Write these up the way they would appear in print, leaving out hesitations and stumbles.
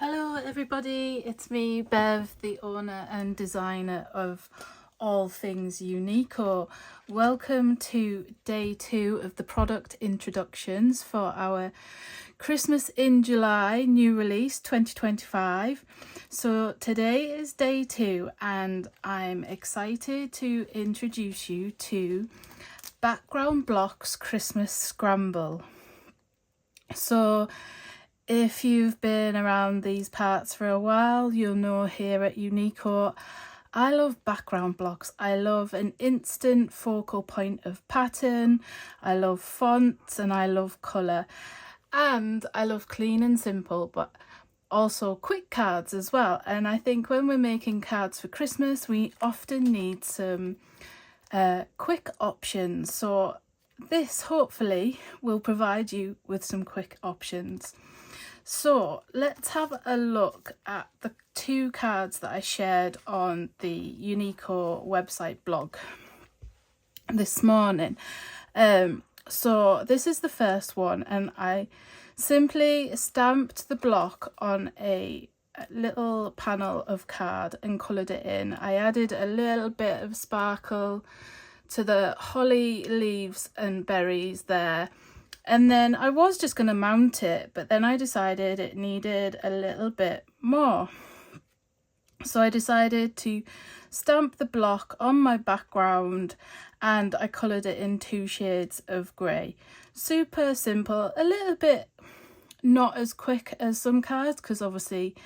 Hello everybody, it's me Bev, the owner and designer of all things Uniko. Welcome to day 2 of the product introductions for our Christmas in July new release 2025. So today is day 2 and I'm excited to introduce you to Background Blocks Christmas Scramble. So if you've been around these parts for a while, you'll know here at Uniko, I love background blocks. I love an instant focal point of pattern. I love fonts and I love colour. And I love clean and simple, but also quick cards as well. And I think when we're making cards for Christmas, we often need some quick options. So this hopefully will provide you with some quick options. So let's have a look at the 2 cards that I shared on the Uniko website blog this morning. So this is the first one, and I simply stamped the block on a little panel of card and coloured it in. I added a little bit of sparkle to the holly leaves and berries there. And then I was just going to mount it, but then I decided it needed a little bit more. So I decided to stamp the block on my background and I coloured it in 2 shades of grey. Super simple, a little bit not as quick as some cards because obviously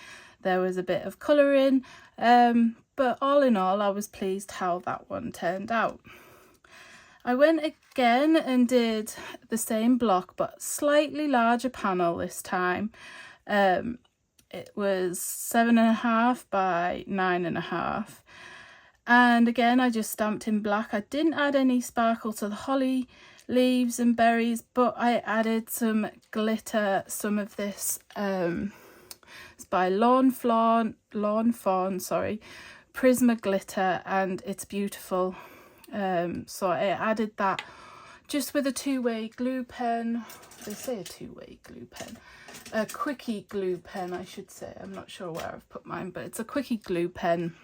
there was a bit of colouring. But all in all, I was pleased how that one turned out. I went again and did the same block but slightly larger panel this time. It was 7.5 by 9.5, and again I just stamped in black. I didn't add any sparkle to the holly leaves and berries, but I added some glitter. Some of this it's by Lawn Fawn, Prisma glitter, and it's beautiful. So I added that just with a 2-way glue pen. They say a 2-way glue pen. A quickie glue pen, I should say. I'm not sure where I've put mine, but it's a quickie glue pen.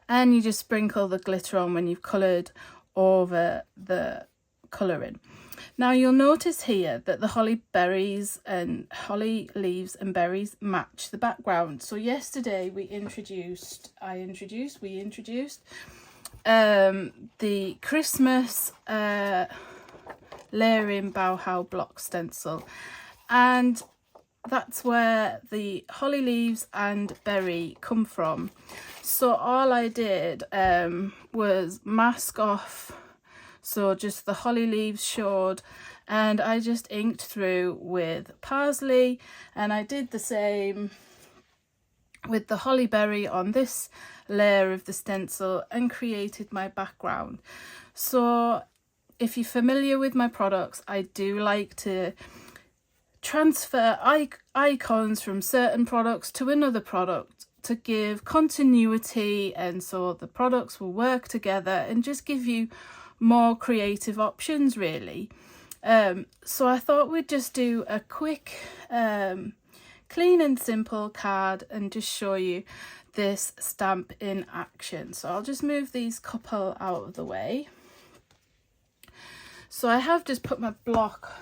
And you just sprinkle the glitter on when you've coloured over the colouring. Now you'll notice here that the holly berries and holly leaves and berries match the background. So yesterday we introduced the Christmas layering Bauhaus block stencil, and that's where the holly leaves and berry come from. So all I did was mask off, so just the holly leaves showed, and I just inked through with parsley, and I did the same with the holly berry on this layer of the stencil and created my background. So if you're familiar with my products, I do like to transfer icons from certain products to another product to give continuity, and so the products will work together and just give you more creative options really. So I thought we'd just do a quick clean and simple card and just show you this stamp in action. So I'll just move these couple out of the way. So I have just put my block,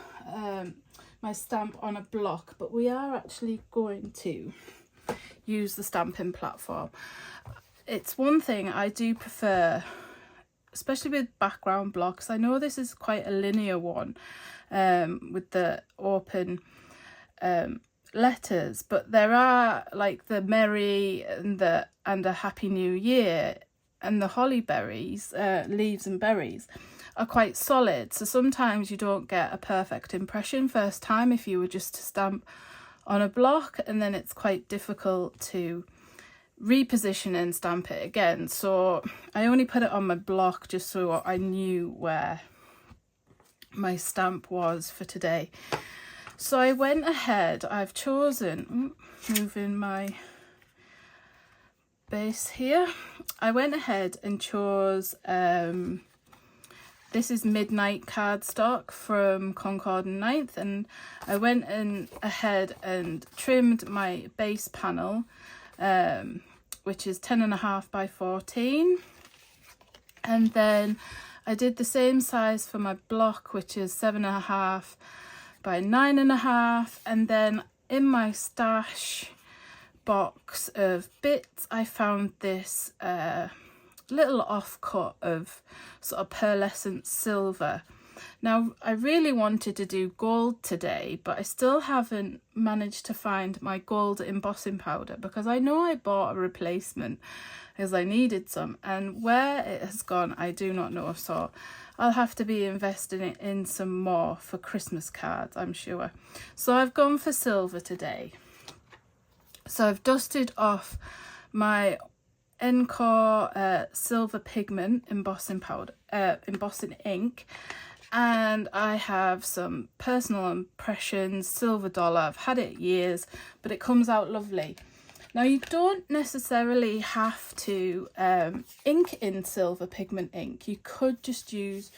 my stamp on a block, but we are actually going to use the stamping platform. It's one thing I do prefer, especially with background blocks. I know this is quite a linear one with the open letters, but there are like the Merry and a Happy New Year, and the holly berries, leaves and berries are quite solid, so sometimes you don't get a perfect impression first time if you were just to stamp on a block, and then it's quite difficult to reposition and stamp it again. So I only put it on my block just so I knew where my stamp was for today. So I went ahead, I've chosen, moving my base here, I went ahead and chose This is Midnight cardstock from Concord and Ninth, and I went ahead and trimmed my base panel, which is 10.5 by 14, and then I did the same size for my block, which is 7.5 by 9.5, and then in my stash box of bits I found this little offcut of sort of pearlescent silver. Now I really wanted to do gold today, but I still haven't managed to find my gold embossing powder, because I know I bought a replacement as I needed some, and where it has gone I do not know, so I'll have to be investing in some more for Christmas cards, I'm sure. So I've gone for silver today. So I've dusted off my Encore silver pigment embossing powder, embossing ink, and I have some personal impressions silver dollar. I've had it years, but it comes out lovely. Now you don't necessarily have to ink in silver pigment ink. You could just use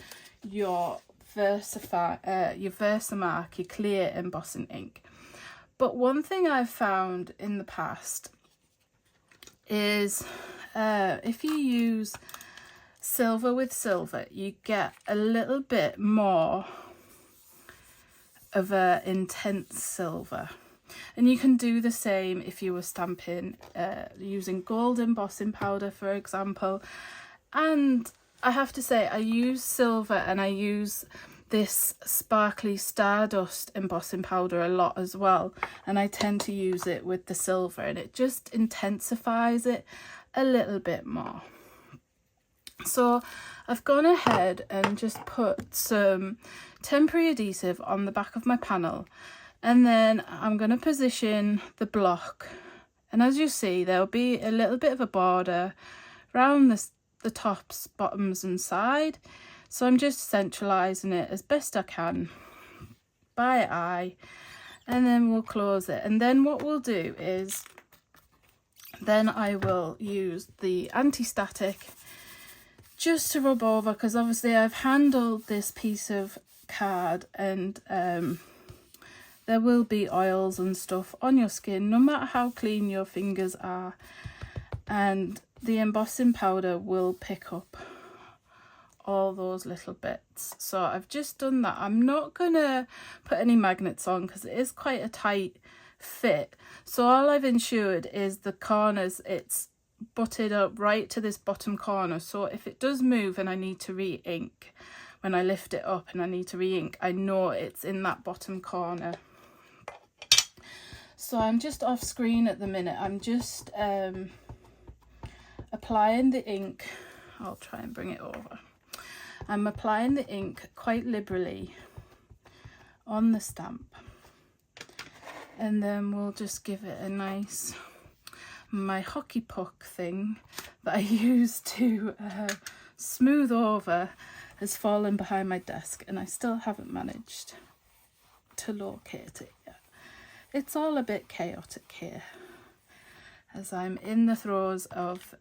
your Versamark, your clear embossing ink. But one thing I've found in the past is if you use silver with silver, you get a little bit more of a intense silver. And you can do the same if you were stamping using gold embossing powder, for example. And I have to say, I use silver and I use this sparkly Stardust embossing powder a lot as well, and I tend to use it with the silver, and it just intensifies it a little bit more. So I've gone ahead and just put some temporary adhesive on the back of my panel, and then I'm going to position the block, and as you see there'll be a little bit of a border around the tops, bottoms and side. So I'm just centralising it as best I can by eye, and then we'll close it. And then what we'll do is then I will use the anti-static just to rub over, because obviously I've handled this piece of card and there will be oils and stuff on your skin no matter how clean your fingers are, and the embossing powder will pick up all those little bits. So I've just done that. I'm not gonna put any magnets on because it is quite a tight fit, so all I've ensured is the corners, it's butted up right to this bottom corner, so if it does move and I need to re-ink, when I lift it up and I need to re-ink, I know it's in that bottom corner. So I'm just off screen at the minute. I'm just applying the ink. I'll try and bring it over. I'm applying the ink quite liberally on the stamp, and then we'll just give it a nice, my hockey puck thing that I use to smooth over has fallen behind my desk, and I still haven't managed to locate it yet. It's all a bit chaotic here as I'm in the throes of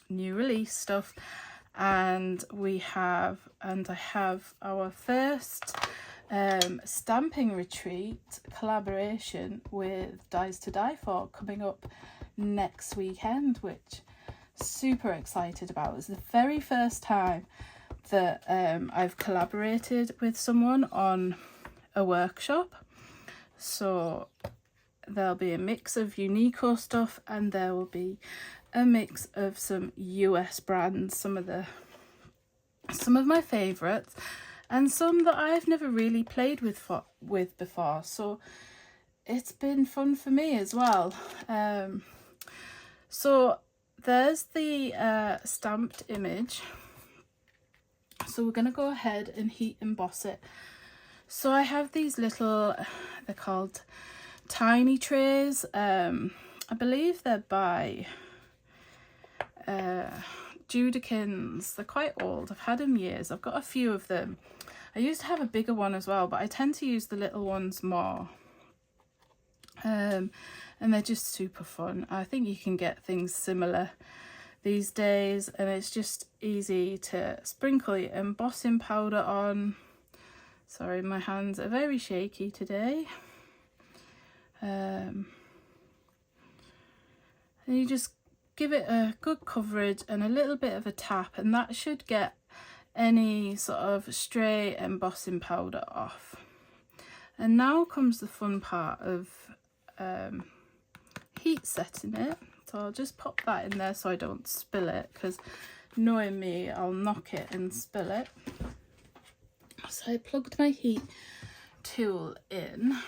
new release stuff. And I have our first stamping retreat collaboration with Dies to Die For coming up next weekend, which super excited about. It's the very first time that I've collaborated with someone on a workshop, so there'll be a mix of Uniko stuff and there will be a mix of some US brands, some of my favorites and some that I've never really played with before, so it's been fun for me as well. So there's the stamped image, so we're going to go ahead and heat emboss it. So I have these little, they're called tiny trays. I believe they're by Judikins. They're quite old. I've had them years. I've got a few of them. I used to have a bigger one as well, but I tend to use the little ones more. And they're just super fun. I think you can get things similar these days, and it's just easy to sprinkle your embossing powder on. Sorry, my hands are very shaky today. And you just give it a good coverage and a little bit of a tap, and that should get any sort of stray embossing powder off. And now comes the fun part of heat setting it. So I'll just pop that in there so I don't spill it, because knowing me, I'll knock it and spill it. So I plugged my heat tool in,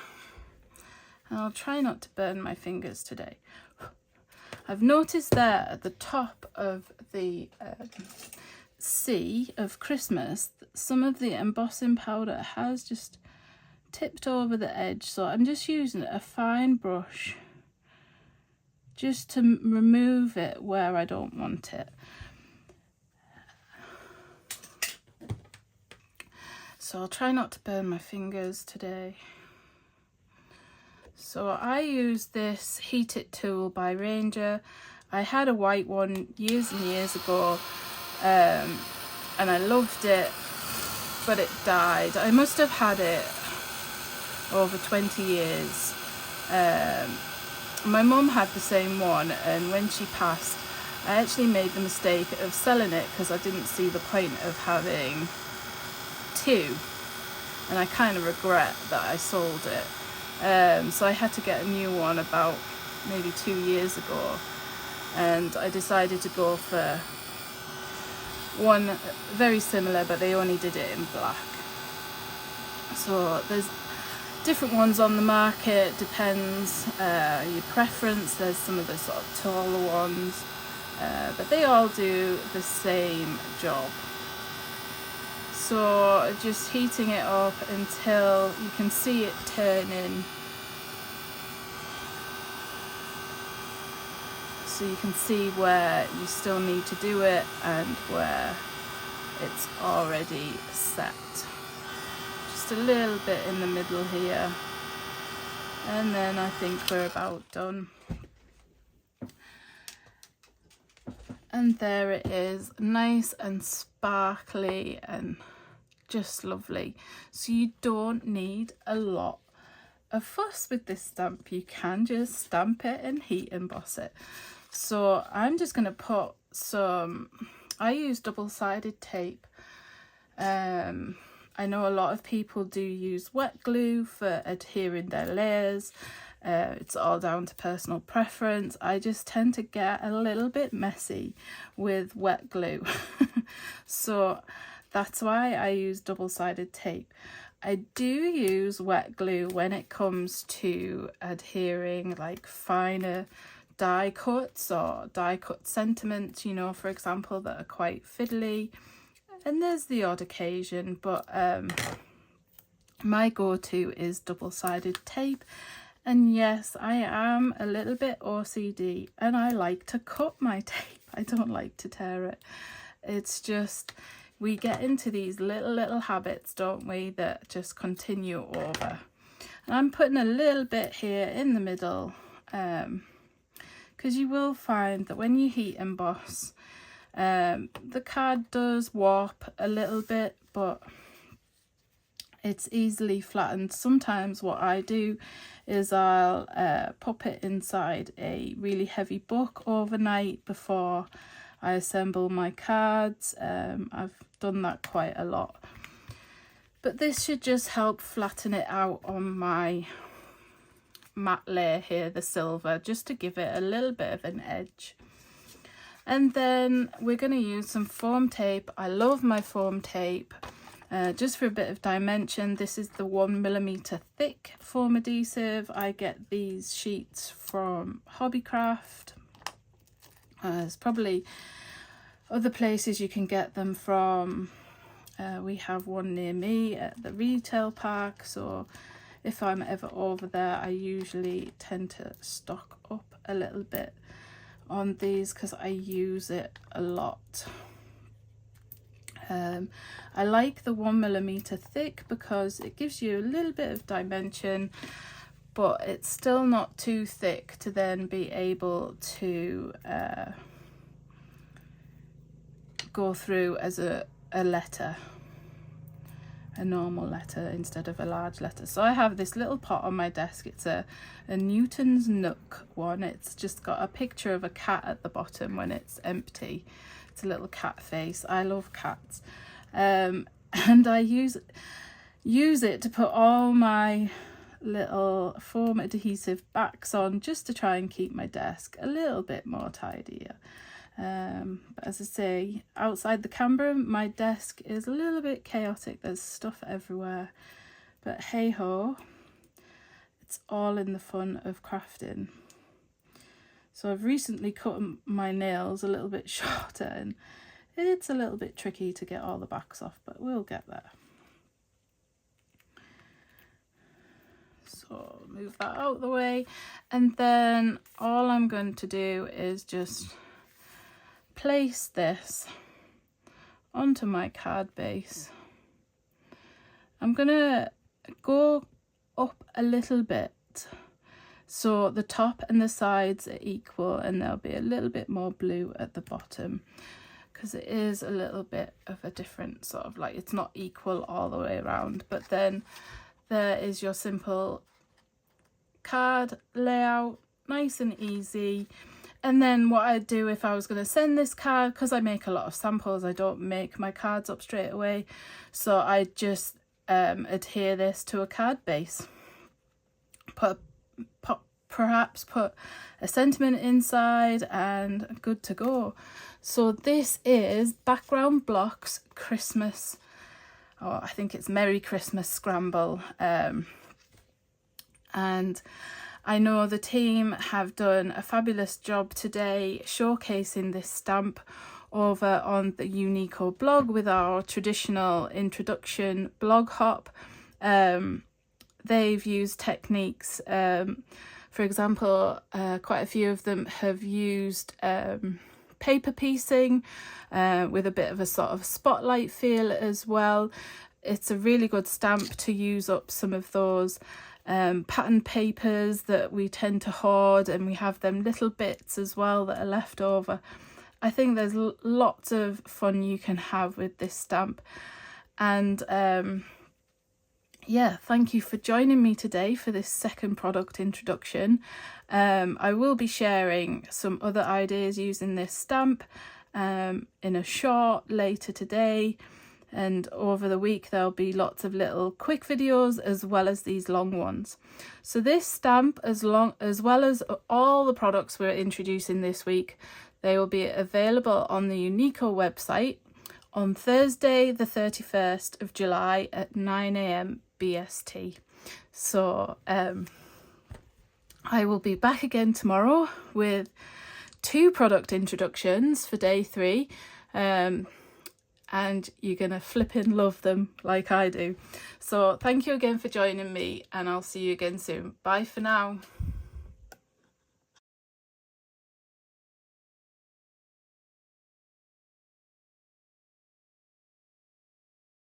and I'll try not to burn my fingers today. I've noticed there at the top of the C of Christmas, some of the embossing powder has just tipped over the edge, so I'm just using a fine brush just to remove it where I don't want it. So I'll try not to burn my fingers today. So I use this Heat It tool by Ranger. I had a white one years and years ago, and I loved it, but it died. I must have had it over 20 years. My mum had the same one, and when she passed, I actually made the mistake of selling it because I didn't see the point of having two, and I kind of regret that I sold it. So I had to get a new one about maybe 2 years ago, and I decided to go for one very similar, but they only did it in black. So there's different ones on the market, depends your preference. There's some of the sort of taller ones, but they all do the same job. So just heating it up until you can see it turning, so you can see where you still need to do it and where it's already set. Just a little bit in the middle here, and then I think we're about done. And there it is, nice and sparkly and just lovely. So you don't need a lot of fuss with this stamp. You can just stamp it and heat emboss it. So I'm just going to put some, I use double-sided tape. I know a lot of people do use wet glue for adhering their layers. It's all down to personal preference. I just tend to get a little bit messy with wet glue. So that's why I use double-sided tape. I do use wet glue when it comes to adhering like finer die cuts or die cut sentiments, you know, for example, that are quite fiddly. And there's the odd occasion, but my go-to is double-sided tape. And yes, I am a little bit OCD, and I like to cut my tape. I don't like to tear it. It's just, we get into these little habits, don't we, that just continue over. And I'm putting a little bit here in the middle, because you will find that when you heat emboss, the card does warp a little bit, but it's easily flattened. Sometimes what I do is I'll pop it inside a really heavy book overnight before I assemble my cards. I've done that quite a lot, but this should just help flatten it out on my matte layer here, the silver, just to give it a little bit of an edge. And then we're going to use some foam tape. I love my foam tape. Just for a bit of dimension, this is the 1mm thick foam adhesive. I get these sheets from Hobbycraft. There's probably other places you can get them from. We have one near me at the retail park, so if I'm ever over there, I usually tend to stock up a little bit on these because I use it a lot. I like the 1mm thick because it gives you a little bit of dimension, but it's still not too thick to then be able to go through as a letter, a normal letter instead of a large letter. So I have this little pot on my desk. It's a Newton's Nook one. It's just got a picture of a cat at the bottom when it's empty. It's a little cat face. I love cats. And I use it to put all my little foam adhesive backs on, just to try and keep my desk a little bit more tidier. But as I say, outside the camera, my desk is a little bit chaotic. There's stuff everywhere, but hey ho, it's all in the fun of crafting. So I've recently cut my nails a little bit shorter, and it's a little bit tricky to get all the backs off, but we'll get there. So move that out of the way, and then all I'm going to do is just place this onto my card base. I'm gonna go up a little bit so the top and the sides are equal, and there'll be a little bit more blue at the bottom, because it is a little bit of a different sort of, like, it's not equal all the way around. But then there is your simple card layout, nice and easy. And then what I'd do if I was going to send this card, because I make a lot of samples, I don't make my cards up straight away, so I just adhere this to a card base, perhaps put a sentiment inside, and good to go. So this is Background Blocks Christmas, or I think it's Merry Christmas Scramble. And I know the team have done a fabulous job today showcasing this stamp over on the Uniko blog with our traditional introduction blog hop. They've used techniques, for example, quite a few of them have used paper piecing with a bit of a sort of spotlight feel as well. It's a really good stamp to use up some of those pattern papers that we tend to hoard, and we have them little bits as well that are left over. I think there's lots of fun you can have with this stamp. And yeah, thank you for joining me today for this second product introduction. I will be sharing some other ideas using this stamp in a short later today. And over the week there'll be lots of little quick videos as well as these long ones. So this stamp, as well as all the products we're introducing this week, they will be available on the Uniko website on Thursday the 31st of July at 9 AM BST. So I will be back again tomorrow with 2 product introductions for day 3. And you're going to flipping love them like I do. So thank you again for joining me, and I'll see you again soon. Bye for now.